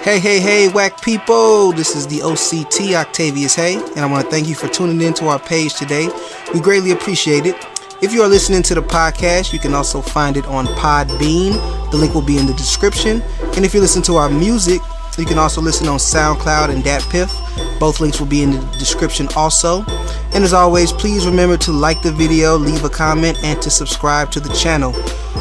Hey, WAC people. This is the OCT, Octavius Haye, and I want to thank you for tuning in to our page today. We greatly appreciate it. If you are listening to the podcast, you can also find it on PODBEAN. The link will be in the description. And if you listen to our music, you can also listen on SoundCloud and DatPiff. Both links will be in the description also. And as always, please remember to like the video, leave a comment, and to subscribe to the channel.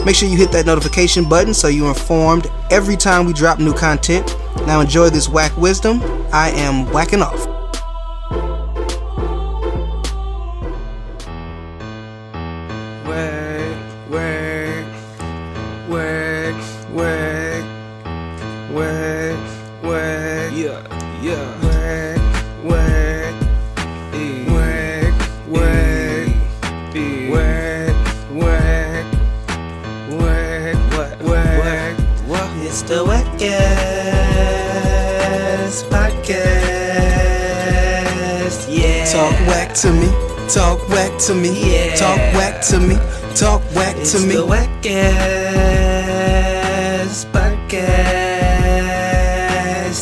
Make sure you hit that notification button so you're informed every time we drop new content. Now enjoy this whack wisdom. I am whacking off. It's the WACCast podcast, yeah. Talk whack to me, talk whack to me, yeah. Talk whack to me, talk whack It's to me. the WACCast podcast,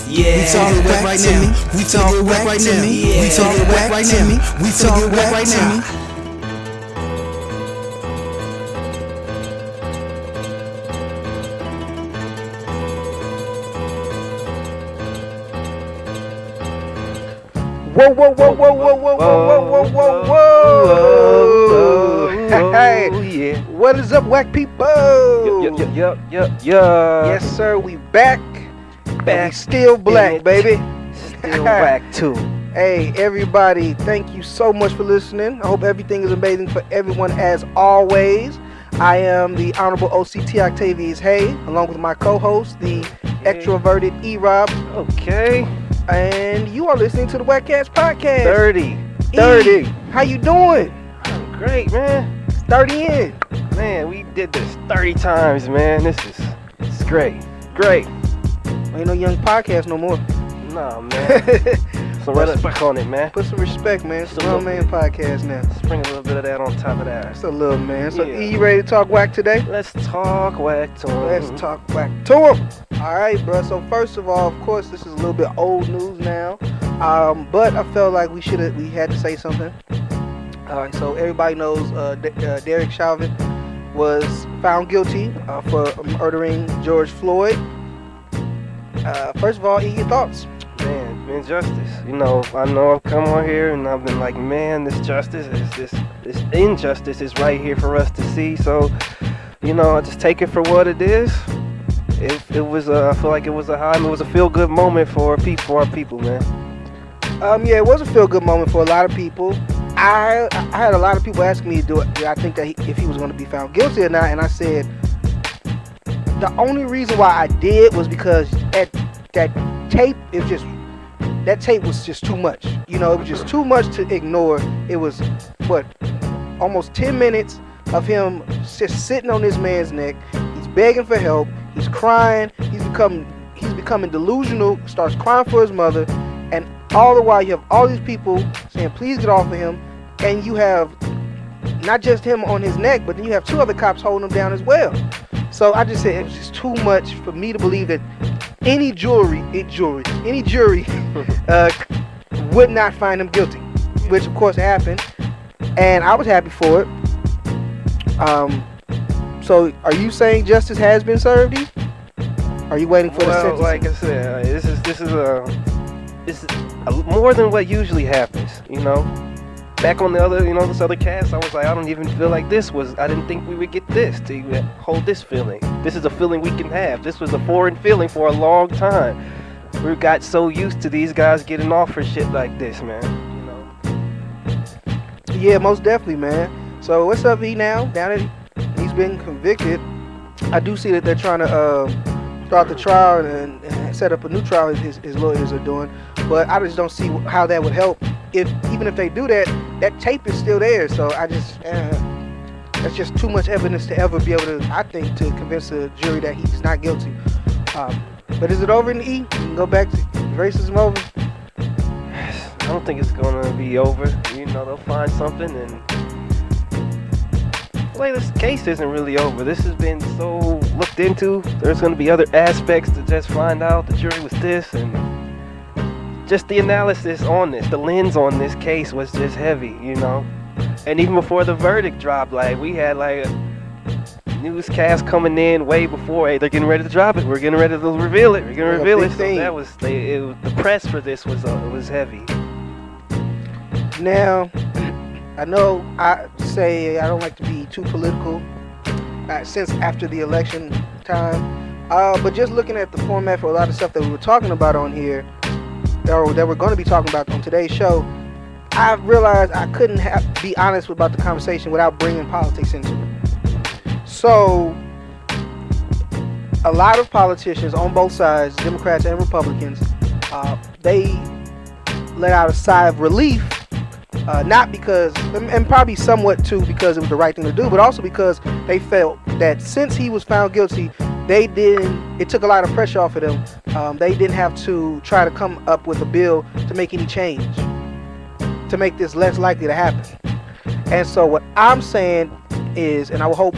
yeah. We talk whack right now, we talk whack right now, we talk whack right now, we talk whack right now. Whoa. Hey, yeah. what is up, whack people? Yup. Yes, sir, we back. Back. We still black, baby. Still whack too. Hey, everybody, thank you so much for listening. I hope everything is amazing for everyone as always. I am the Honorable OCT Octavius Haye, along with my co-host, the extroverted E-Rob. Okay. And you are listening to the WACCast podcast. 30. How you doing? I'm great, man. 30 in. Man, we did this 30 times, man. This is great. Great. Ain't no young podcast no more. Nah, man. Some respect on it, man. Put some respect, man. It's a Just a grown little man podcast now. Spring a little bit of that on top of that. Just a little, man. So, Yeah. E, you ready to talk whack today? Let's talk whack to him. Let's talk whack to him. All right, bro. So first of all, of course, this is a little bit old news now, but I felt like we had to say something. All right. So everybody knows Derek Chauvin was found guilty for murdering George Floyd. First of all, E, your thoughts? Man, injustice. You know, I know I've come on here and I've been like, man, this injustice is right here for us to see. So, you know, I just take it for what it is. It was I feel like it was a feel-good moment for our people, man. Yeah, it was a feel-good moment for a lot of people. I had a lot of people asking me, do I think that if he was going to be found guilty or not, and I said the only reason why I did was because that tape was just too much. You know, it was just too much to ignore. It was almost 10 minutes of him just sitting on this man's neck. He's begging for help. He's crying. He's becoming delusional. Starts crying for his mother, and all the while you have all these people saying, "Please get off of him," and you have not just him on his neck, but then you have two other cops holding him down as well. So I just said it was just too much for me to believe that any jury would not find him guilty, which of course happened, and I was happy for it. So are you saying justice has been served? Are you waiting for the sentence? Like I said, this is more than what usually happens. You know, back on this other cast, I was like, I don't even feel like I didn't think we would get this to even hold this feeling. This is a feeling we can have. This was a foreign feeling for a long time. We got so used to these guys getting off for shit like this, man. You know. Yeah, most definitely, man. So what's up, E? Now that he's been convicted, I do see that they're trying to start the trial and set up a new trial his lawyers are doing, but I just don't see how that would help. Even if they do that, that tape is still there. So I just that's just too much evidence to ever be able to, I think, to convince a jury that he's not guilty. But is it over in the E? You can go back to racism over? I don't think it's gonna be over. You know, they'll find something and feel like this case isn't really over. This has been so looked into. There's going to be other aspects to just find out the jury was this, and just the analysis on this, the lens on this case was just heavy, you know. And even before the verdict dropped, like, we had like a newscast coming in way before. Hey, they're getting ready to drop it. We're getting ready to reveal it. We're going to reveal it. So that was the press for this was heavy. Now, I know I say I don't like to be too political since after the election time, but just looking at the format for a lot of stuff that we were talking about on here, or that we're going to be talking about on today's show, I realized I couldn't be honest about the conversation without bringing politics into it. So, a lot of politicians on both sides, Democrats and Republicans, they let out a sigh of relief. Not because, and probably somewhat too because it was the right thing to do, but also because they felt that since he was found guilty, it took a lot of pressure off of them. They didn't have to try to come up with a bill to make any change, to make this less likely to happen. And so what I'm saying is, and I will hope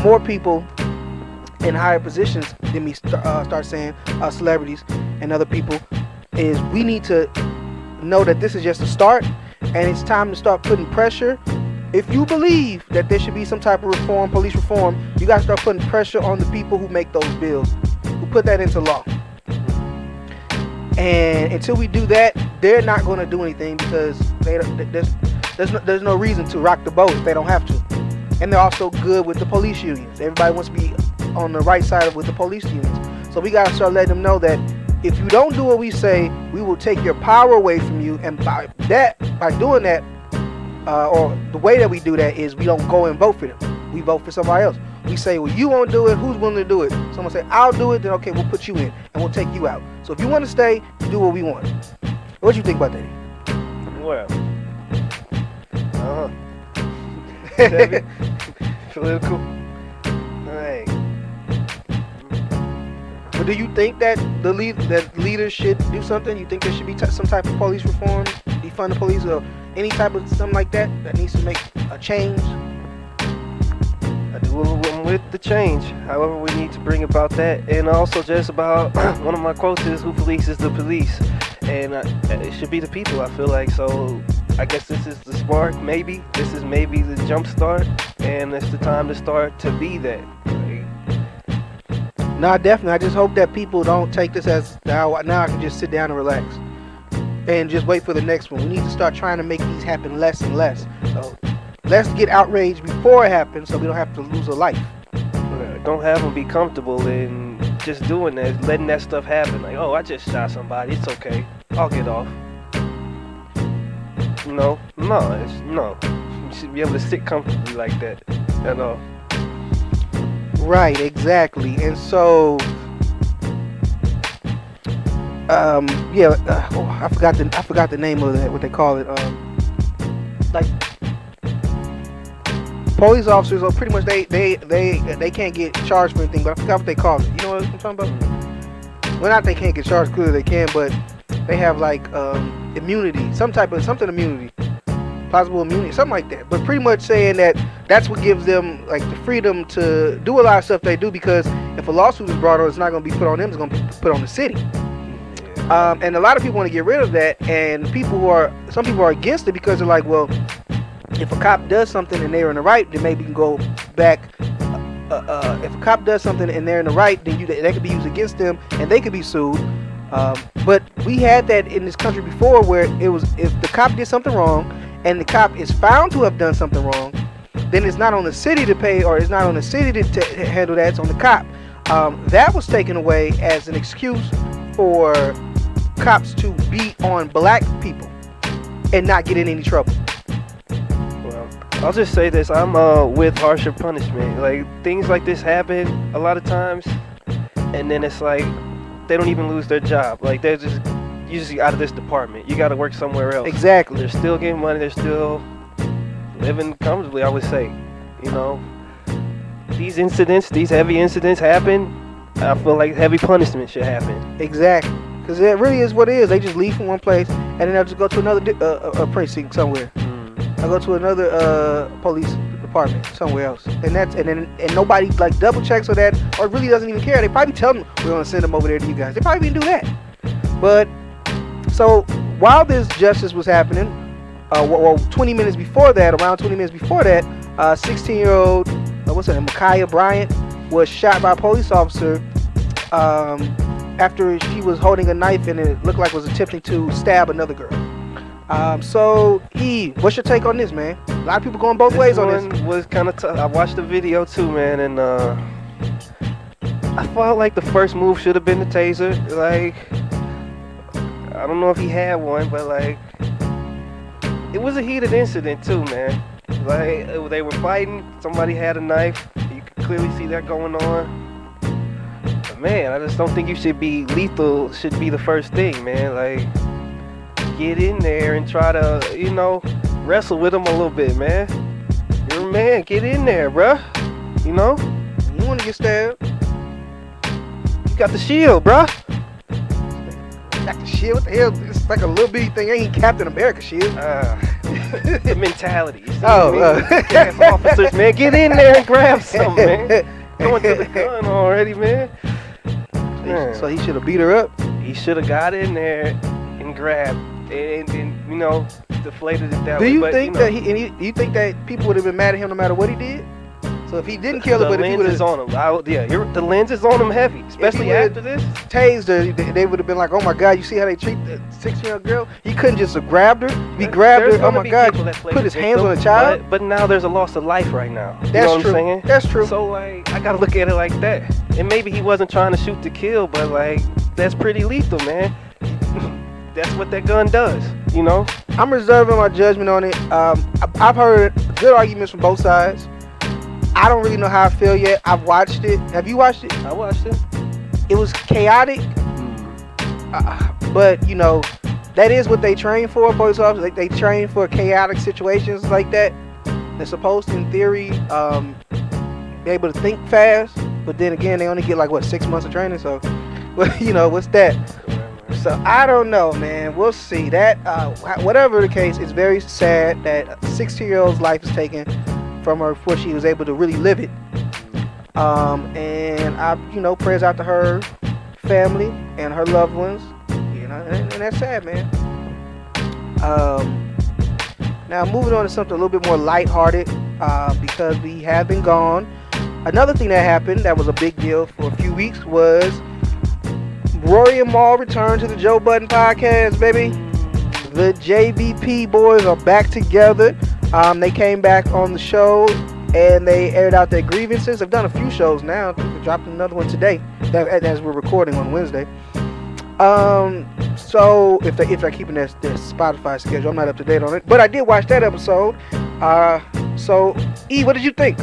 more people in higher positions than me start saying, celebrities and other people, is we need to know that this is just a start. And it's time to start putting pressure. If you believe that there should be some type of reform, police reform, you got to start putting pressure on the people who make those bills, who put that into law. And until we do that, they're not going to do anything because there's no reason to rock the boat if they don't have to. And they're also good with the police unions. Everybody wants to be on the right side with the police unions. So we got to start letting them know that if you don't do what we say, we will take your power away from you. And by doing that, or the way that we do that is we don't go and vote for them. We vote for somebody else. We say, well, you won't do it. Who's willing to do it? Someone say, I'll do it. Then okay, we'll put you in and we'll take you out. So if you want to stay, you do what we want. What do you think about that? Well, heavy, political. Hey. But do you think that that leaders should do something? You think there should be some type of police reform, defund the police, or any type of something like that needs to make a change? I do with the change. However, we need to bring about that, and also just about one of my quotes is, "Who polices the police?" And it should be the people. I feel like so. I guess this is the spark. Maybe this is maybe the jump start, and it's the time to start to be that. No, definitely. I just hope that people don't take this as now I can just sit down and relax and just wait for the next one. We need to start trying to make these happen less and less. So let's get outraged before it happens so we don't have to lose a life. Don't have them be comfortable in just doing that, letting that stuff happen. Like, oh, I just shot somebody. It's okay. I'll get off. No. You should be able to sit comfortably like that. At all. Right, exactly. And so, I forgot the name of that. What they call it? Like police officers are pretty much they can't get charged for anything. But I forgot what they call it. You know what I'm talking about? Well, not they can't get charged. Clearly they can, but they have like immunity, something immunity. Plausible immunity, something like that. But pretty much saying that that's what gives them like the freedom to do a lot of stuff they do, because if a lawsuit is brought on, it's not going to be put on them, it's going to be put on the city. And a lot of people want to get rid of that, and some people are against it because they're like, well, if a cop does something and they're in the right, then maybe you can go back. If a cop does something and they're in the right, then that could be used against them and they could be sued. But we had that in this country before, where it was if the cop did something wrong and the cop is found to have done something wrong, then it's not on the city to pay, or it's not on the city to handle that, it's on the cop. That was taken away as an excuse for cops to beat on black people and not get in any trouble. Well, I'll just say this, I'm with harsher punishment. Like, things like this happen a lot of times, and then it's like they don't even lose their job. Like, they're just usually out of this department. You got to work somewhere else. Exactly. They're still getting money. They're still living comfortably, I would say. You know, these heavy incidents happen. I feel like heavy punishment should happen. Exactly. Because it really is what it is. They just leave from one place and then they'll just go to another precinct somewhere. I go to another police department somewhere else, and nobody like double checks or that, or really doesn't even care. They probably tell them we're gonna send them over there to you guys. They probably didn't do that. But so while this justice was happening, 20 minutes before that, 16-year-old, what's her name, Ma'Khia Bryant, was shot by a police officer after she was holding a knife and it looked like was attempting to stab another girl. So, E, what's your take on this, man? A lot of people going both ways on this. This one was kind of tough. I watched the video too, man, and I felt like the first move should have been the taser. Like, I don't know if he had one, but like, it was a heated incident too, man. Like, they were fighting. Somebody had a knife. You could clearly see that going on. But man, I just don't think you should be lethal. Should be the first thing, man. Like, get in there and try to, wrestle with him a little bit, man. You're a man. Get in there, bruh. You want to get stabbed? You got the shield, bruh. Got the shield? What the hell? It's like a little bitty thing. Ain't Captain America shield. The mentality. Yes, officers, man, get in there and grab something, man. Going to the gun already, man. So he should have beat her up. He should have got in there and grabbed and deflated it down. Do you think that you think that people would have been mad at him no matter what he did? So if he didn't kill her, but if he would have on him, the lens is on him heavy, especially after this. Tased her, they would have been like, "Oh my God, you see how they treat the 16-year-old girl?" He couldn't just have grabbed her. If he grabbed her, oh my God, put his hands on a child. But now there's a loss of life right now. You That's know what true. I'm saying? That's true. So like, I gotta look at it like that. And maybe he wasn't trying to shoot to kill, but like, that's pretty lethal, man. That's what that gun does, I'm reserving my judgment on it. I've heard good arguments from both sides. I don't really know how I feel yet. I've watched it. Have you watched it? I watched it. It was chaotic, but that is what they train for. Police officers, like, they train for chaotic situations like that. They're supposed to, in theory, be able to think fast. But then again, they only get 6 months of training. So, what's that? So I don't know, man. We'll see. That whatever the case, it's very sad that a 16-year-old's life is taken from her before she was able to really live it. And I, prayers out to her family and her loved ones. And that's sad, man. Now moving on to something a little bit more lighthearted, because we have been gone. Another thing that happened that was a big deal for a few weeks was Rory and Mal returned to the Joe Budden Podcast, baby. The JBP boys are back together. They came back on the show and they aired out their grievances. They've done a few shows now. They dropped another one today, as we're recording on Wednesday. So if they're keeping their Spotify schedule, I'm not up to date on it, but I did watch that episode. So E, what did you think?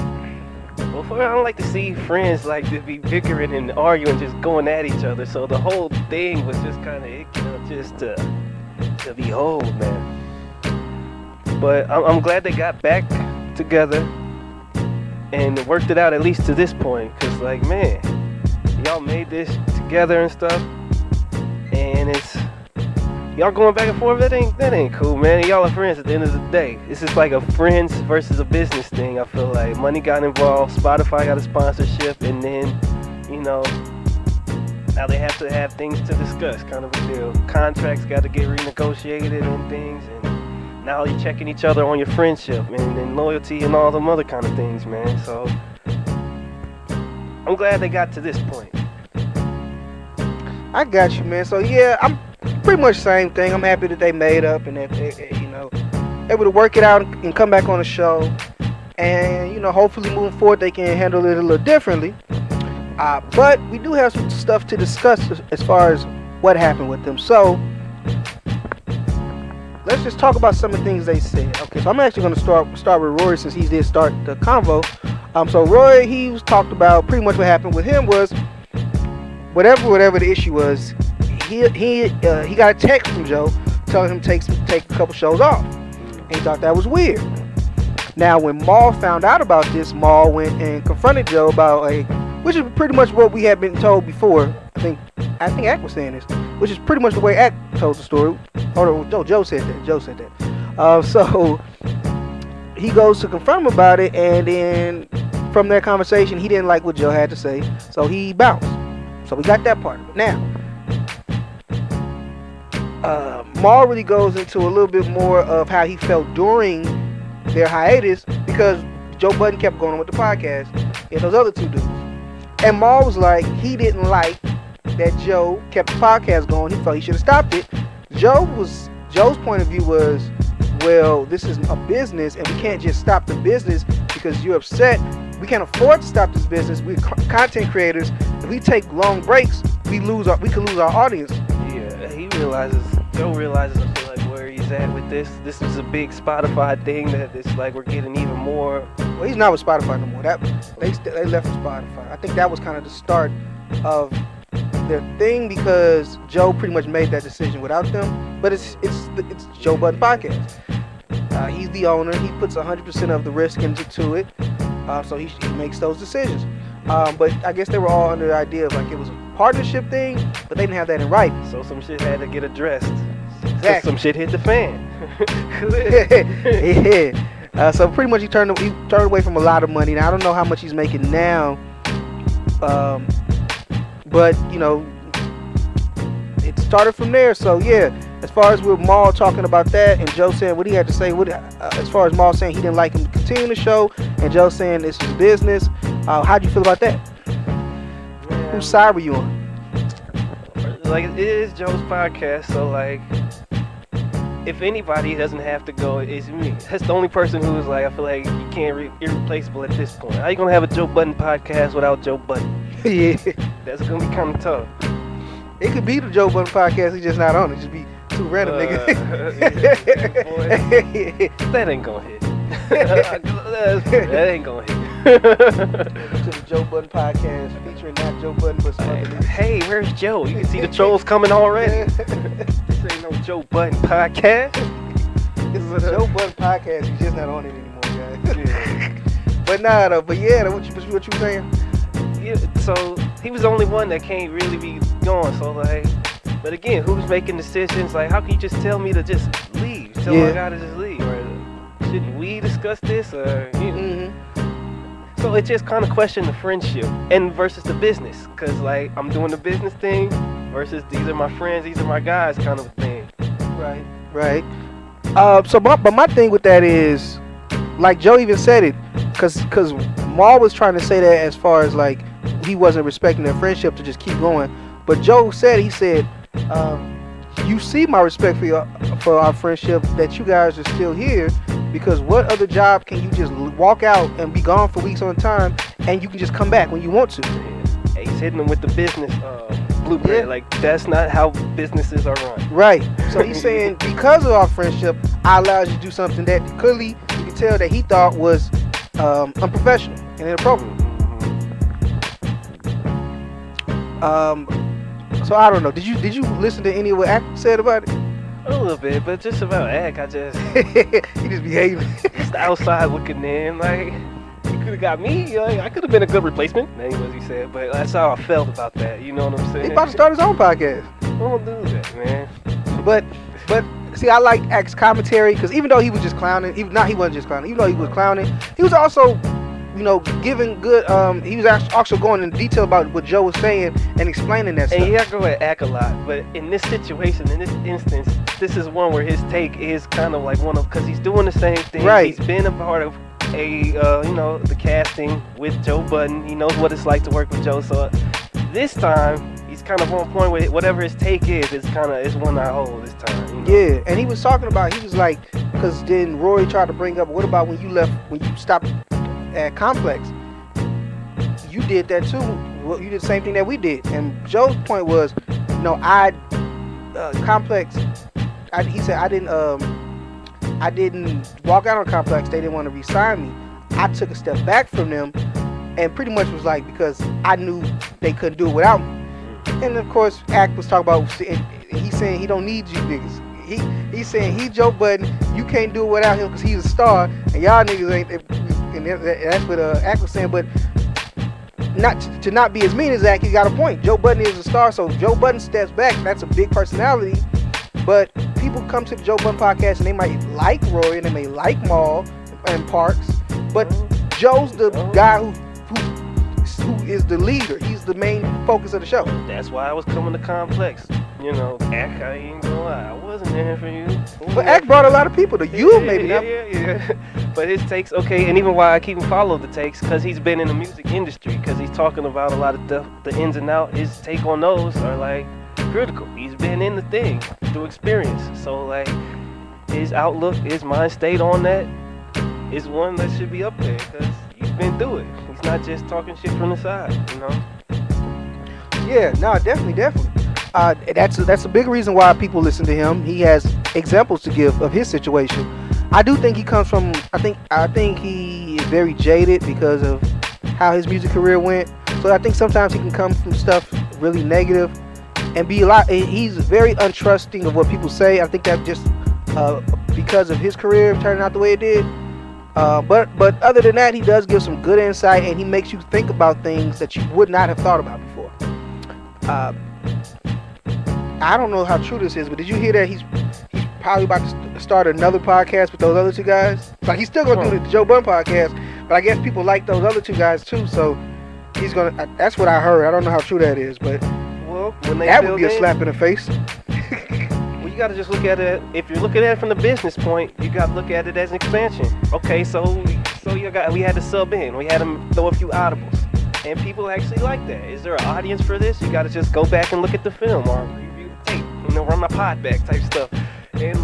Well, I don't like to see friends to be bickering and arguing, just going at each other. So the whole thing was just kind of just to behold, man. But I'm glad they got back together and worked it out, at least to this point. Because, man, y'all made this together and stuff. And it's... Y'all going back and forth, that ain't cool, man. Y'all are friends at the end of the day. This is like a friends versus a business thing, I feel like. Money got involved, Spotify got a sponsorship, and then, now they have to have things to discuss, kind of a deal. Contracts got to get renegotiated and things, and now you're checking each other on your friendship and loyalty and all them other kind of things, man. So I'm glad they got to this point. I got you, man. So yeah, I'm pretty much the same thing. I'm happy that they made up and that they, able to work it out and come back on the show. And hopefully moving forward they can handle it a little differently. But we do have some stuff to discuss as far as what happened with them. So let's just talk about some of the things they said. Okay, so I'm actually going to start with Rory since he did start the convo. So Rory, he was talked about pretty much what happened with him was whatever the issue was. He got a text from Joe telling him to take a couple shows off. And he thought that was weird. Now, when Mal found out about this, Mal went and confronted Joe about which is pretty much what we had been told before. I think Ack was saying this, which is pretty much the way Ack told the story. Oh no, Joe said that. So he goes to confront him about it, and then from that conversation, he didn't like what Joe had to say, so he bounced. So we got that part of it. Now, Mal really goes into a little bit more of how he felt during their hiatus, because Joe Budden kept going on with the podcast and those other two dudes. And Mal was like, he didn't like that Joe kept the podcast going. He thought he should have stopped it. Joe's point of view was, well, this is a business, and we can't just stop the business because you're upset. We can't afford to stop this business. We're content creators. If we take long breaks, we could lose our audience. Yeah, Joe realizes, I feel like, where he's at with this. This is a big Spotify thing that it's like we're getting even more. Well, he's not with Spotify no more. They left with Spotify. I think that was kind of the start of their thing, because Joe pretty much made that decision without them. But it's Joe Budden Podcast. He's the owner. He puts 100% of the risk into it. So he makes those decisions. But I guess they were all under the idea of like it was a partnership thing, but they didn't have that in writing. So some shit had to get addressed. Exactly. Some shit hit the fan. Yeah. So pretty much he turned away from a lot of money. Now I don't know how much he's making now, but you know, it started from there. So yeah, as far as with Mal talking about that and Joe saying what he had to say, as far as Mal saying he didn't like him to continue the show, and Joe saying it's his business, how do you feel about that? Yeah. Whose side were you on? Like, it is Joe's podcast, so like, if anybody doesn't have to go, it's me. That's the only person who is like, I feel like you can't irreplaceable at this point. How you gonna have a Joe Budden podcast without Joe Budden? Yeah, That's gonna be kind of tough. it could be the Joe Budden podcast. He's just not on it. Just be two random niggas. That ain't gonna hit. That ain't gonna hit. To the Joe Budden podcast featuring not Joe Budden but some other niggas. Hey, where's Joe? You can see the trolls coming already. This ain't no Joe Budden podcast. This is a Joe Budden podcast. He's just not on it anymore, guys. Yeah. But nah, though. But yeah, what you saying? Yeah, so he was the only one that can't really be going. So like, but again, who's making decisions? Like, how can you just tell me to just leave? Tell my guy to just leave, or shouldn't we discuss this? Or you know. Mm-hmm. So it just kind of questioned the friendship and versus the business, cause like I'm doing the business thing versus these are my friends, these are my guys, kind of a thing. Right. But my thing with that is, like Joe even said it, cause Mal was trying to say that as far as like he wasn't respecting their friendship to just keep going. But Joe said, you see my respect for our friendship, that you guys are still here, because what other job can you just walk out and be gone for weeks on time and you can just come back when you want to? Yeah. He's hitting them with the business blueprint. Yeah. Like, that's not how businesses are run. Right. So he's saying, because of our friendship, I allowed you to do something that clearly you can tell that he thought was unprofessional and inappropriate. So I don't know. Did you listen to any of what Ack said about it? A little bit, but just about Ack, I just he just behaving. Just outside looking in, like he could have got me. Like, I could have been a good replacement. That ain't what he said, but that's how I felt about that. You know what I'm saying? He's about to start his own podcast. Don't do that, man. But see, I like Ack's commentary, because even though he was just clowning, he wasn't just clowning. Even though he was clowning, he was also, you know, giving good. He was also going into detail about what Joe was saying and explaining that stuff. And yeah, I go at Ack a lot, but in this situation, in this instance, this is one where his take is kind of like one of, because he's doing the same thing. Right. He's been a part of the casting with Joe Budden. He knows what it's like to work with Joe. So this time, he's kind of on point with it. Whatever his take is, it's one I hold this time. You know? Yeah, and he was talking about, he was like, because then Rory tried to bring up, what about when you stopped at Complex? You did that too. Well, you did the same thing that we did. And Joe's point was, Complex. He said I didn't walk out on Complex. They didn't want to re-sign me. I took a step back from them, and pretty much was like, because I knew they couldn't do it without me. And of course, Ack was talking about, he's saying he don't need you niggas. He's saying he Joe Budden, you can't do it without him because he's a star, and y'all niggas ain't. And that's what Ack was saying. But to not be as mean as Ack, he got a point. Joe Budden is a star, so Joe Budden steps back. That's a big personality. But people come to the Joe Budden podcast and they might like Rory and they may like Mal, and Parks, but Joe's the guy who is the leader. He's the main focus of the show. That's why I was coming to Complex. You know, Ack, I ain't gonna lie, I wasn't there for you. But Ack brought a lot of people to you, maybe not. Yeah. But his takes, okay, and even why I keep him follow the takes, because he's been in the music industry, because he's talking about a lot of the ins and outs. His take on those are like critical. He's been in the thing through experience. So like his outlook, his mind state on that is one that should be up there, because he's been through it. He's not just talking shit from the side, you know? Yeah, no, definitely. That's a big reason why people listen to him. He has examples to give of his situation. I do think he comes from. I think he is very jaded because of how his music career went. So I think sometimes he can come from stuff really negative and be a lot. He's very untrusting of what people say. I think that just because of his career turning out the way it did. But other than that, he does give some good insight, and he makes you think about things that you would not have thought about before. I don't know how true this is, but did you hear that he's probably about to start another podcast with those other two guys? Like, he's still gonna do the Joe Budden podcast, but I guess people like those other two guys too, so he's gonna. That's what I heard. I don't know how true that is, but when they that would be a slap in the face. Well, you gotta just look at it. If you're looking at it from the business point, you gotta look at it as an expansion. Okay, so we had to sub in. We had to throw a few audibles. And people actually like that. Is there an audience for this? You gotta just go back and look at the film or review the tape, run my pod back type stuff. And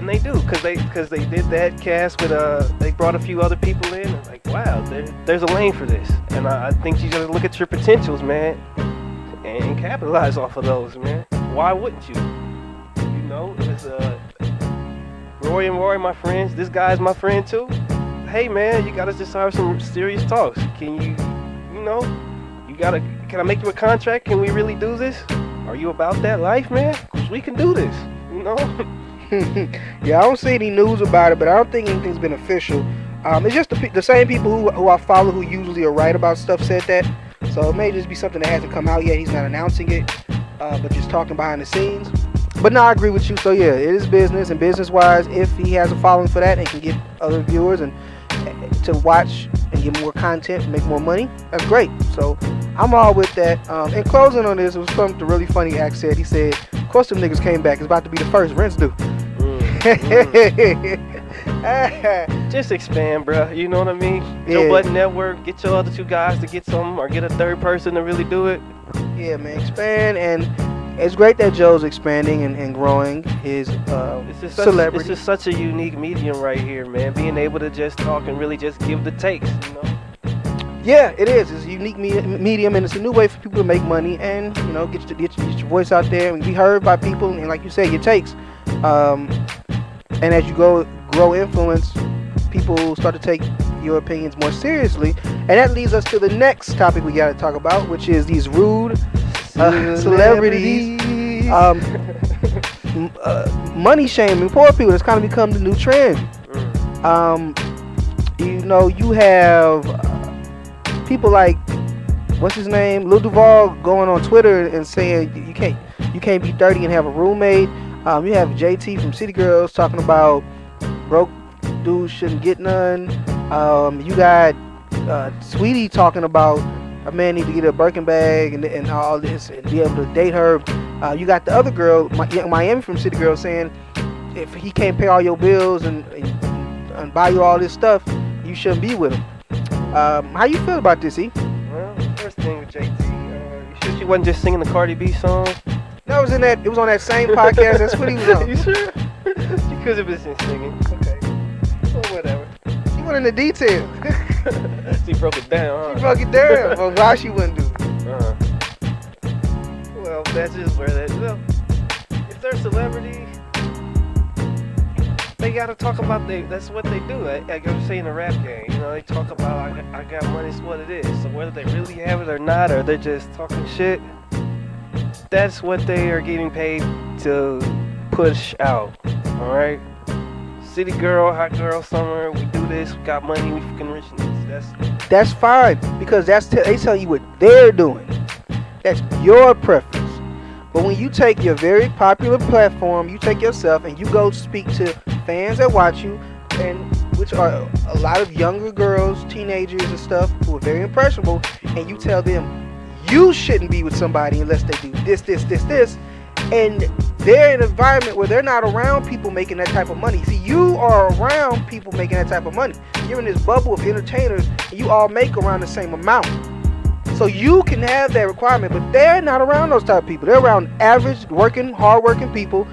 they do, cause they did that cast with they brought a few other people in. And like, wow, there's a lane for this. And I think you gotta look at your potentials, man, and capitalize off of those, man. Why wouldn't you? You know, it was Rory and Rory, my friends. This guy's my friend too. Hey man, you gotta just have some serious talks. Can I make you a contract? Can we really do this? Are you about that life, man? Cause we can do this, you know? Yeah, I don't see any news about it, but I don't think anything's been official. It's just the same people who I follow who usually are right about stuff said that. So it may just be something that hasn't come out yet. He's not announcing it, but just talking behind the scenes. But no, I agree with you. So yeah, it is business, and business-wise, if he has a following for that and can get other viewers and to watch and get more content, make more money, that's great. So I'm all with that. In closing on this, it was something really funny Ack said. He said, of course them niggas came back. It's about to be the first rents due. Just expand, bro. You know what I mean? Yeah. Joe Budden Network, get your other two guys to get some, or get a third person to really do it. Yeah, man, expand. And it's great that Joe's expanding and growing his celebrity. It's just such a unique medium right here, man. Being able to just talk and really just give the takes, you know? Yeah, it is. It's a unique medium, and it's a new way for people to make money and, you know, get your voice out there and be heard by people, and like you say, your takes. And as you grow influence, people start to take your opinions more seriously. And that leads us to the next topic we got to talk about, which is these rude celebrities. Money shaming poor people. It's kind of become the new trend. You know, you have people like, what's his name, Lil Duval, going on Twitter and saying you can't be 30 and have a roommate. You have JT from City Girls talking about broke dudes shouldn't get none. You got Sweetie talking about a man need to get a Birkin bag and all this and be able to date her. You got the other girl, Miami from City Girls, saying if he can't pay all your bills and buy you all this stuff, you shouldn't be with him. How you feel about this, E? Well, first thing with JT, you sure she wasn't just singing the Cardi B song? That was it was on that same podcast. That's what he was on. You sure? She could have been singing. Okay. Well, whatever. She went into detail. She broke it down, huh? She broke it down. Well, why she wouldn't do it? Well, that's just where that. Well, if they're celebrity, they gotta talk about that's what they do. Like I was saying, the rap game. You know, they talk about I got money, it's what it is. So whether they really have it or not, or they're just talking shit, that's what they are getting paid to push out. All right. City girl, hot girl, summer. We do this. We got money. We fucking rich. That's fine, because they tell you what they're doing. That's your preference. But when you take your very popular platform, you take yourself and you go speak to fans that watch you, and which are a lot of younger girls, teenagers and stuff who are very impressionable, and you tell them you shouldn't be with somebody unless they do this, and they're in an environment where they're not around people making that type of money. See, you are around people making that type of money. You're in this bubble of entertainers, and you all make around the same amount. So you can have that requirement, but they're not around those type of people. They're around average, working, hard-working people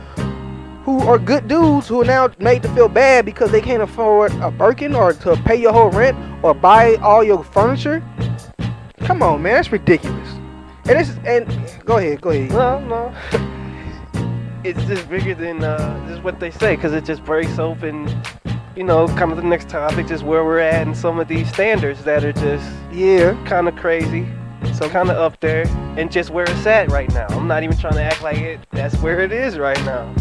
who are good dudes who are now made to feel bad because they can't afford a Birkin or to pay your whole rent or buy all your furniture. Come on, man, that's ridiculous. And go ahead. No. It's just bigger than just what they say, because it just breaks open, kind of the next topic, just where we're at and some of these standards that are just kind of crazy, so kind of up there, and just where it's at right now. I'm not even trying to act like that's where it is right now.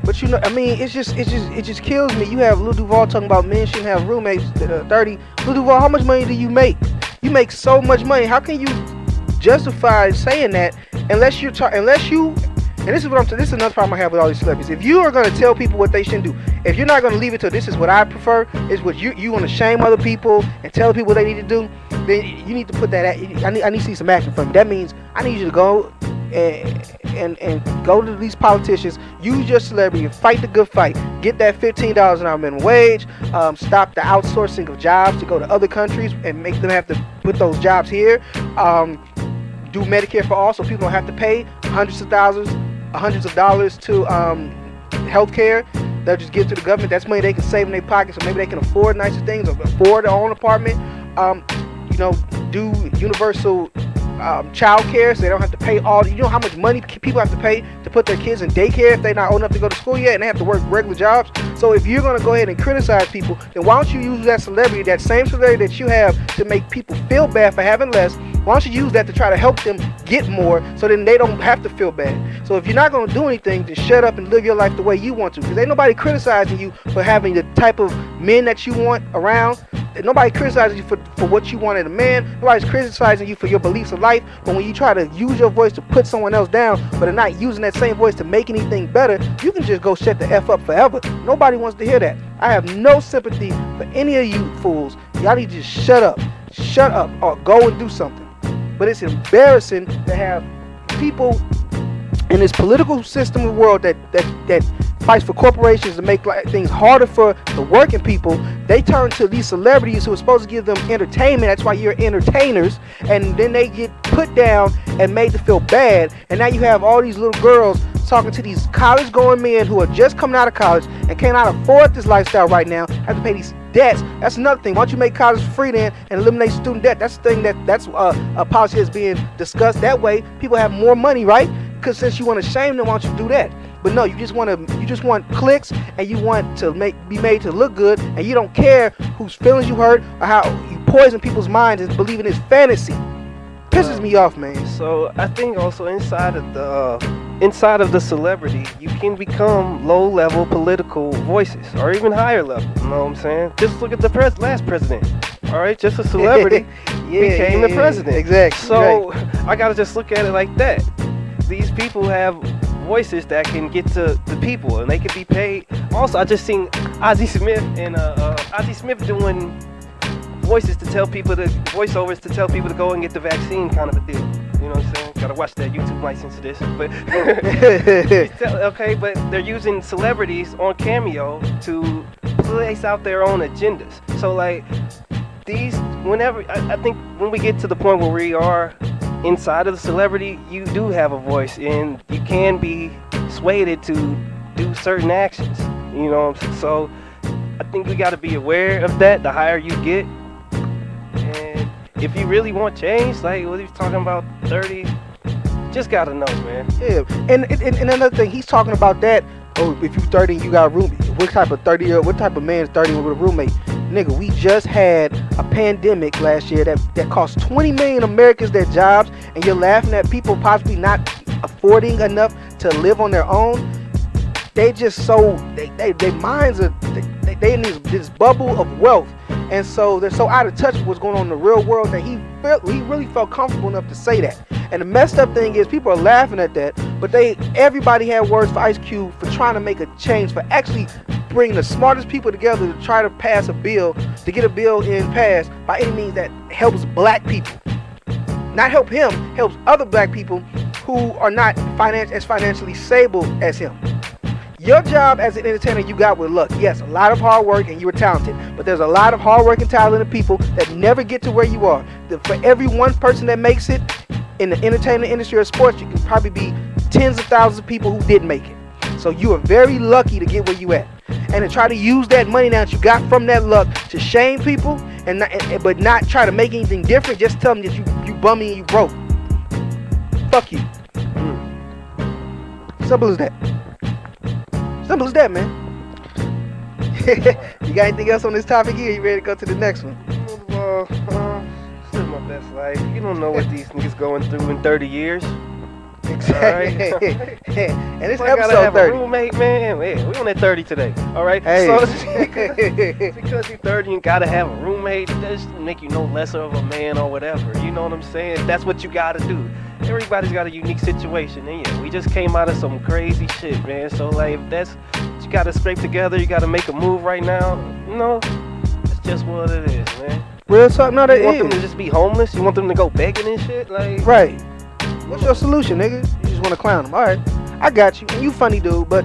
But it just kills me. You have Lil Duval talking about men shouldn't have roommates that are 30. Lil Duval, how much money do you make? You make so much money. How can you justify saying that unless you and this is another problem I have with all these celebrities. If you are going to tell people what they shouldn't do, if you're not going to leave it to this is what I prefer, is what you want to shame other people and tell people what they need to do, then you need to put that I need to see some action from you. That means I need you to go and go to these politicians, use your celebrity, fight the good fight, get that $15 an hour minimum wage, stop the outsourcing of jobs to go to other countries and make them have to put those jobs here, do Medicare for all so people don't have to pay hundreds of dollars to health care. They'll just give to the government. That's money they can save in their pockets, so maybe they can afford nicer things or afford their own apartment. Do universal child care so they don't have to pay all. You know how much money people have to pay to put their kids in daycare if they're not old enough to go to school yet and they have to work regular jobs. So if you're going to go ahead and criticize people, then why don't you use that celebrity, that same celebrity that you have to make people feel bad for having less, why don't you use that to try to help them get more so then they don't have to feel bad? So if you're not going to do anything, just shut up and live your life the way you want to, because ain't nobody criticizing you for having the type of men that you want around. Nobody criticizes you for what you want in a man. Nobody's criticizing you for your beliefs of life. But when you try to use your voice to put someone else down, but are not using that same voice to make anything better, you can just go shut the F up forever. Nobody wants to hear that. I have no sympathy for any of you fools. Y'all need to just shut up, or go and do something. But it's embarrassing to have people in this political system of the world that fights for corporations to make things harder for the working people. They turn to these celebrities who are supposed to give them entertainment. That's why you're entertainers. And then they get put down and made to feel bad. And now you have all these little girls talking to these college-going men who are just coming out of college and cannot afford this lifestyle right now, have to pay these debts. That's another thing. Why don't you make college free then and eliminate student debt? That's the thing that's a policy that's being discussed. That way people have more money, right? Because since you want to shame them, why don't you do that? But no, you just want clicks, and you want to be made to look good, and you don't care whose feelings you hurt or how you poison people's minds and believe in this fantasy. Pisses me off, man. So I think also inside of the celebrity, you can become low-level political voices, or even higher level. You know what I'm saying? Just look at the last president. All right, just a celebrity became the president. Exactly. So I gotta just look at it like that. These people have voices that can get to the people, and they can be paid. Also, I just seen Ozzie Smith doing voices to tell people voiceovers to tell people to go and get the vaccine, kind of a deal. You know what I'm saying? Gotta watch that. YouTube might censor this, but okay. But they're using celebrities on Cameo to place out their own agendas. So like these, whenever I think when we get to the point where we are inside of the celebrity, you do have a voice, and you can be swayed to do certain actions. You know what I'm saying? So I think we got to be aware of that. The higher you get, and if you really want change, like what he's talking about, 30, just gotta know, man. Yeah, and another thing, he's talking about that. Oh, if you're 30 and you got a roommate, what type of man is 30 with a roommate? Nigga, we just had a pandemic last year that cost 20 million Americans their jobs, and you're laughing at people possibly not affording enough to live on their own. They just their minds are they in this bubble of wealth, and so they're so out of touch with what's going on in the real world that he really felt comfortable enough to say that. And the messed up thing is people are laughing at that, but everybody had words for Ice Cube for trying to make a change, for actually bring the smartest people together to try to pass a bill, to get a bill passed by any means that helps black people. Not help him, helps other black people who are not as financially stable as him. Your job as an entertainer, you got with luck. Yes, a lot of hard work and you were talented, but there's a lot of hard work and talented people that never get to where you are. For every one person that makes it in the entertainment industry or sports, you can probably be tens of thousands of people who didn't make it. So you are very lucky to get where you at. And to try to use that money now that you got from that luck to shame people, but not try to make anything different, just tell them that you bummy and you broke. Fuck you. Simple as that. Simple as that, man. You got anything else on this topic here? You ready to go to the next one? Well, this is my best life. You don't know what these niggas going through in 30 years. Exactly. Right? And it's I gotta episode have 30. a roommate, man. We on that 30 today. All right. Hey. So because you're 30, you gotta have a roommate. That doesn't make you no lesser of a man or whatever. You know what I'm saying? That's what you gotta do. Everybody's got a unique situation, and yeah, we just came out of some crazy shit, man. So like, if that's what you gotta scrape together, you gotta make a move right now. No, that's just what it is, man. Real talk, no, that You want is. them to just be homeless? You want them to go begging and shit? Like, Right. What's your solution, nigga? You just want to clown them. All right, I got you. And you funny dude, but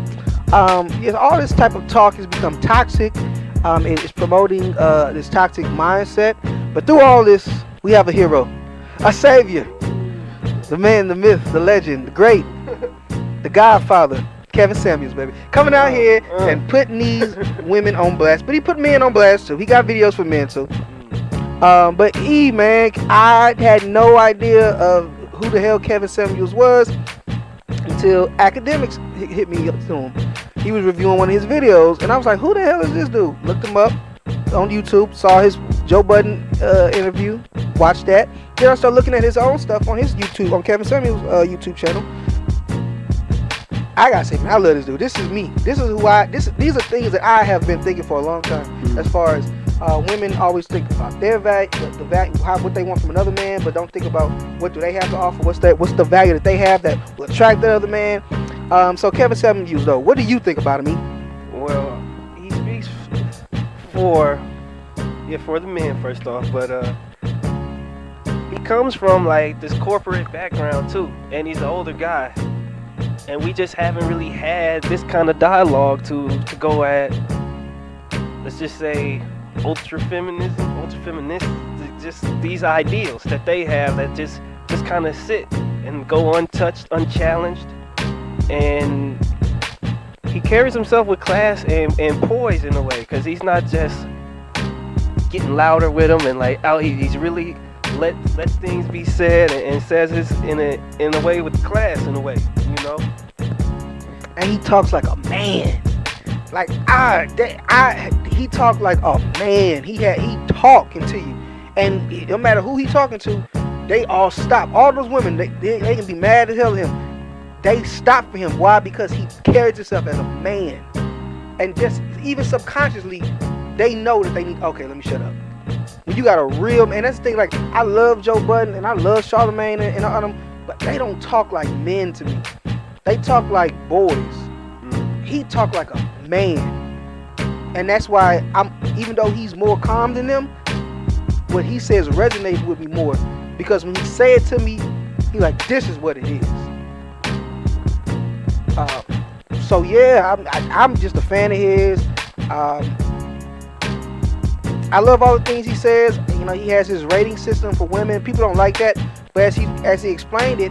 yes, all this type of talk has become toxic. It's promoting this toxic mindset. But through all this, we have a hero, a savior, the man, the myth, the legend, the great, the Godfather, Kevin Samuels, baby, coming out here and putting these women on blast. But he put men on blast too. He got videos for men too. But man, I had no idea of who the hell Kevin Samuels was until academics hit me up to him. He was reviewing one of his videos, and I was like, who the hell is this dude? Looked him up on YouTube, saw his Joe Budden interview, watched that. Then I started looking at his own stuff on his YouTube, on Kevin Samuels' YouTube channel. I gotta say, man, I love this dude. This is me. This is who these are things that I have been thinking for a long time. As far as women always think about their value, the value, what they want from another man, but don't think about what do they have to offer. What's the value that they have that will attract the other man. So Kevin Samuels, though, what do you think about him? Well, he speaks for the men first off, but he comes from like this corporate background too, and he's an older guy, and we just haven't really had this kind of dialogue to go at. Let's just say ultra feminist, just these ideals that they have that just kind of sit and go untouched, unchallenged, and he carries himself with class and poise in a way, because he's not just getting louder with him and like out. He's really lets things be said and says it in a way with class, in a way, you know. And he talks like a man. Like he talked like a man. He talking to you, and no matter who he talking to, they all stop. All those women, they can be mad as hell at him. They stop for him. Why? Because he carries himself as a man, and just even subconsciously, they know that they need. Okay, let me shut up. When you got a real man, that's the thing. Like, I love Joe Budden and I love Charlamagne and all them, but they don't talk like men to me. They talk like boys. He talk like a man, and that's why even though he's more calm than them, what he says resonates with me more, because when he say it to me, he like, this is what it is. So yeah, I'm just a fan of his. I love all the things he says. You know, he has his rating system for women. People don't like that, but as he explained it,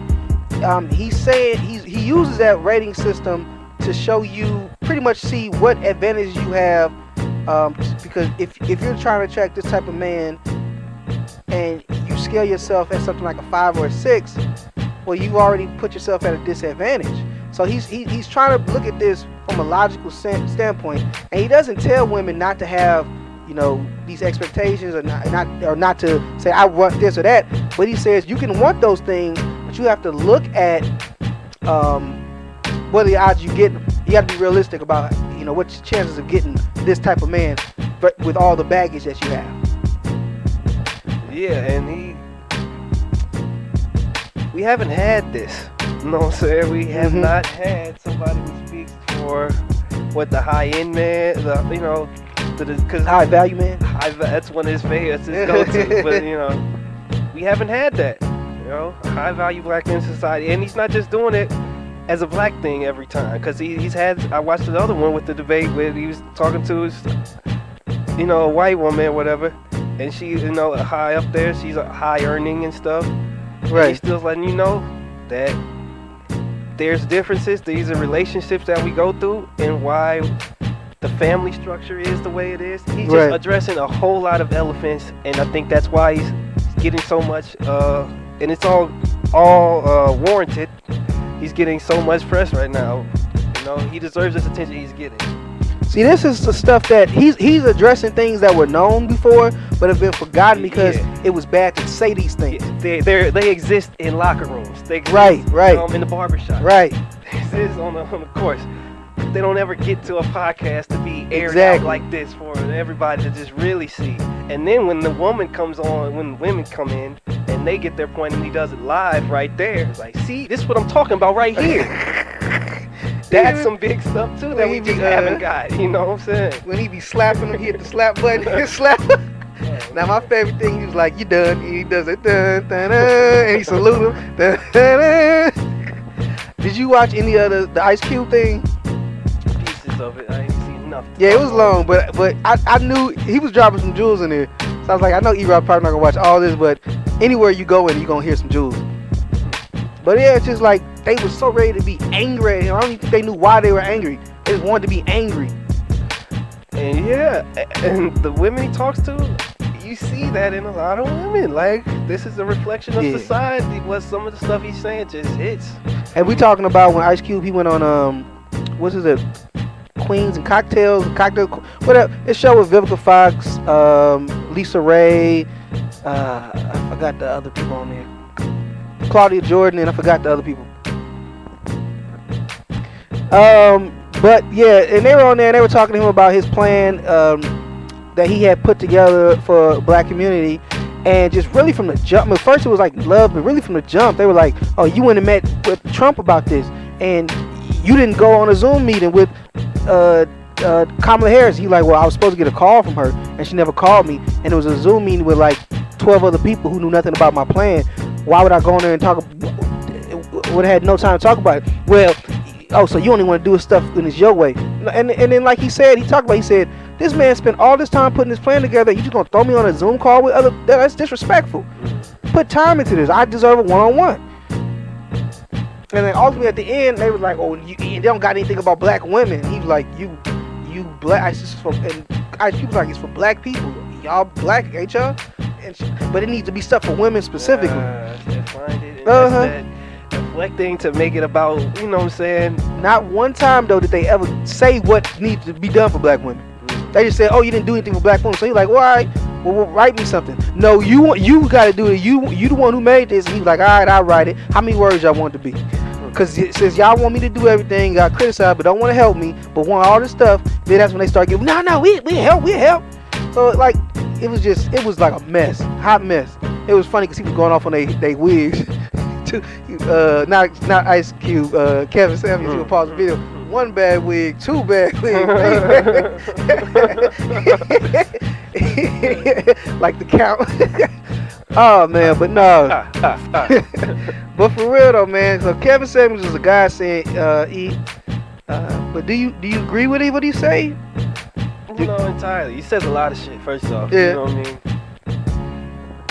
he's saying he uses that rating system to show you, pretty much see what advantage you have, because if you're trying to attract this type of man and you scale yourself at something like a 5 or a 6, well, you've already put yourself at a disadvantage. So he's trying to look at this from a logical standpoint, and he doesn't tell women not to have, you know, these expectations, or not to say I want this or that, but he says you can want those things, but you have to look at what are the odds you get them. You got to be realistic about, you know, what's your chances of getting this type of man with all the baggage that you have. Yeah, and we haven't had this. You know what I'm saying? We have not had somebody who speaks for what the high end man, because High value man. that's one of his favorites, his go-to. But we haven't had that. High value black in society, and he's not just doing it as a black thing every time. Because he's had. I watched the other one with the debate where he was talking to his, a white woman or whatever, and she, high up there, she's high earning and stuff. Right. And he's still letting you know that there's differences. These are relationships that we go through, and why the family structure is the way it is. He's just addressing a whole lot of elephants, and I think that's why he's getting so much. And it's all warranted. He's getting so much press right now. He deserves this attention he's getting. See, this is the stuff that he's addressing things that were known before, but have been forgotten because it was bad to say these things. They exist in locker rooms. They exist, right. In the barbershop. Right. This is on the course. They don't ever get to a podcast to be aired out like this for everybody to just really see. And then when the woman comes on, when women come in and they get their point and he does it live right there, it's like, see, this is what I'm talking about right here. That's some big stuff too that we just haven't got. You know what I'm saying? When he be slapping him, he hit the slap button and slap. Now my favorite thing, he was like, "You done?" He does it, dun, dun, dun, and he salute him. Dun, dun, dun. Did you watch any of the Ice Cube thing? Pieces of it. I ain't seen nothing. Yeah, it was long, but I knew he was dropping some jewels in there. So I was like, I know E-Rob probably not gonna watch all this, but anywhere you go in, you gonna hear some jewels. But yeah, it's just like they were so ready to be angry at him. I don't even think they knew why they were angry. They just wanted to be angry. And and the women he talks to, you see that in a lot of women. Like, this is a reflection of society. What some of the stuff he's saying just hits. And we talking about when Ice Cube, he went on what's it, Queens and Cocktail, whatever. This show with Vivica Fox, Lisa Ray, I forgot the other people on there. Claudia Jordan, and I forgot the other people. But yeah, and they were on there and they were talking to him about his plan that he had put together for black community, and just really from the jump. At first it was like love, but really from the jump they were like, "Oh, you went and met with Trump about this, and you didn't go on a Zoom meeting with Kamala Harris." He like, "Well, I was supposed to get a call from her, and she never called me, and it was a Zoom meeting with like 12 other people who knew nothing about my plan. Why would I go in there and talk? Would have had no time to talk about it." Well, so you only want to do stuff when it's your way. And then like he said, he said, this man spent all this time putting this plan together. You just gonna throw me on a Zoom call with other? That's disrespectful. Put time into this. I deserve a one-on-one. And then ultimately at the end, they was like, "Oh, they don't got anything about black women." He was like, "You black." And Ice Cube was like, "It's for black people. Y'all black, ain't y'all?" But it needs to be stuff for women specifically. Find it. That deflecting to make it about, you know what I'm saying? Not one time though did they ever say what needs to be done for black women. They just said, "Oh, you didn't do anything for black women." So he's like, "Well, all right, well, write me something." No, you got to do it. You the one who made this. And he was like, "All right, I'll write it. How many words y'all want it to be?" Because it says y'all want me to do everything, y'all criticize, but don't want to help me, but want all this stuff. Then that's when they start giving, "No, we help." So like, it was like a mess, hot mess. It was funny because he was going off on they wigs. Not Ice Cube, Kevin Samuels. He would pause the video. One bad wig, two bad wigs. Like the count. Oh man, but no. But for real though, man. So Kevin Samuels is a guy saying, but do you agree with what he say? No, entirely. He says a lot of shit. First off, yeah. You know what I mean.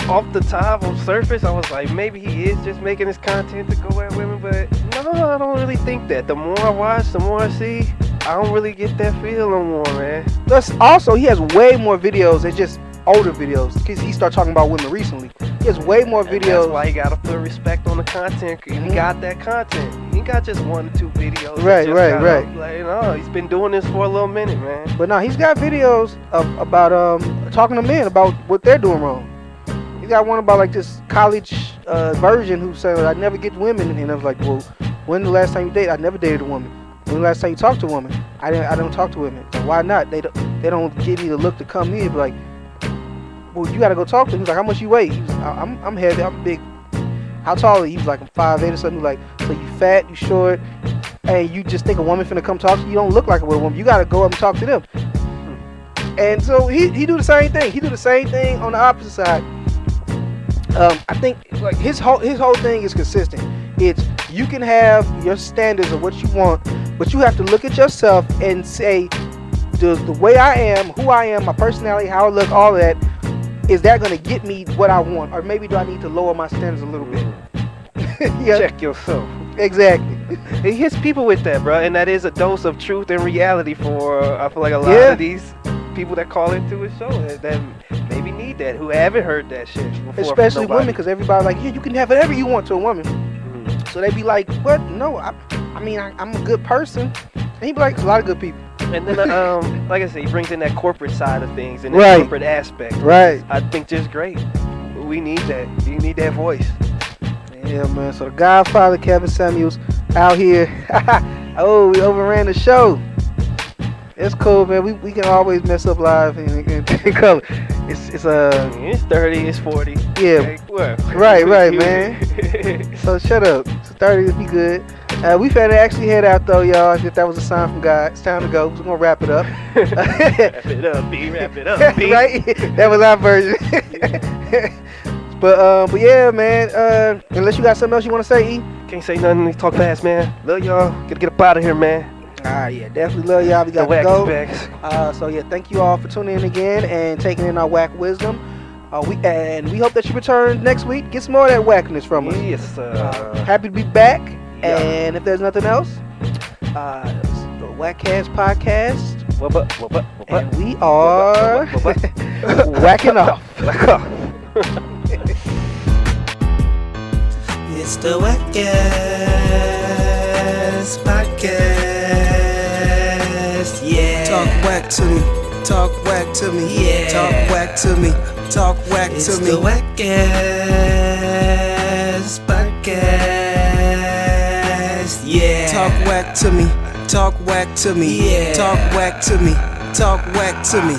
Off the top, on surface, I was like, maybe he is just making his content to go at women, but no, I don't really think that. The more I watch, the more I see, I don't really get that feel no more, man. Plus, also, he has way more videos. It's just older videos, because he started talking about women recently. He has way more videos. That's why he gotta put respect on the content. He got that content. He got just 1 or 2 videos. Right. Like, he's been doing this for a little minute, man. But no, he's got videos about talking to men about what they're doing wrong. He got one about like this college virgin who said, "I never get women," and I was like, "Well, when the last time you dated?" "I never dated a woman." "When the last time you talked to a woman?" I don't talk to women." "Why not?" They don't give me the look to come here. But like, "Well, you gotta go talk to him." He's like, "How much you weigh?" He was, I'm heavy, I'm big. "How tall are you?" He was like, "I'm 5'8" or something. Like, "So you fat, you short?" and you just think a woman finna come talk to you, you don't look like a woman. You gotta go up and talk to them. And so he do the same thing. He do the same thing on the opposite side. I think like his whole thing is consistent. It's you can have your standards of what you want, but you have to look at yourself and say, does the way I am, who I am, my personality, how I look, all that, is that gonna get me what I want, or maybe do I need to lower my standards a little bit? Yeah. Check yourself. Exactly. It hits people with that, bro, and that is a dose of truth and reality for I feel like a lot of these people that call into a show that maybe need that, who haven't heard that shit before. Especially women, because everybody's like, yeah, you can have whatever you want to a woman. So they be like, what? No, I mean, I'm a good person. And he be like, a lot of good people. And then, like I said, he brings in that corporate side of things and that corporate aspect. Right. I think just great. We need that. You need that voice. Yeah, man. So the Godfather, Kevin Samuels, out here. Oh, we overran the show. It's cool, man. We can always mess up live and color. It's 30, it's 40. Yeah. Okay, right, man. So shut up. So 30 would be good. We finna actually head out though, y'all. If that was a sign from God, it's time to go. So we're gonna wrap it up. Wrap it up, B. Wrap it up, B. Right? That was our version. But yeah, man. Unless you got something else you want to say, E? Can't say nothing. Talk fast, man. Love y'all. Gotta get up out of here, man. Yeah, definitely love y'all. We got to go. So yeah, thank you all for tuning in again and taking in our whack wisdom. We hope that you return next week. Get some more of that whackness from us. Yes, sir. Happy to be back. Yeah. And if there's nothing else, the WACCast podcast. And we are whacking off. It's the WACCast podcast. Yeah. Talk whack to me. Talk whack to me. Yeah. Talk whack to me. Talk whack to me. It's the WACCast podcast. Yeah. Talk whack to me. Talk whack to me. Yeah. Talk whack to me. Talk whack to me.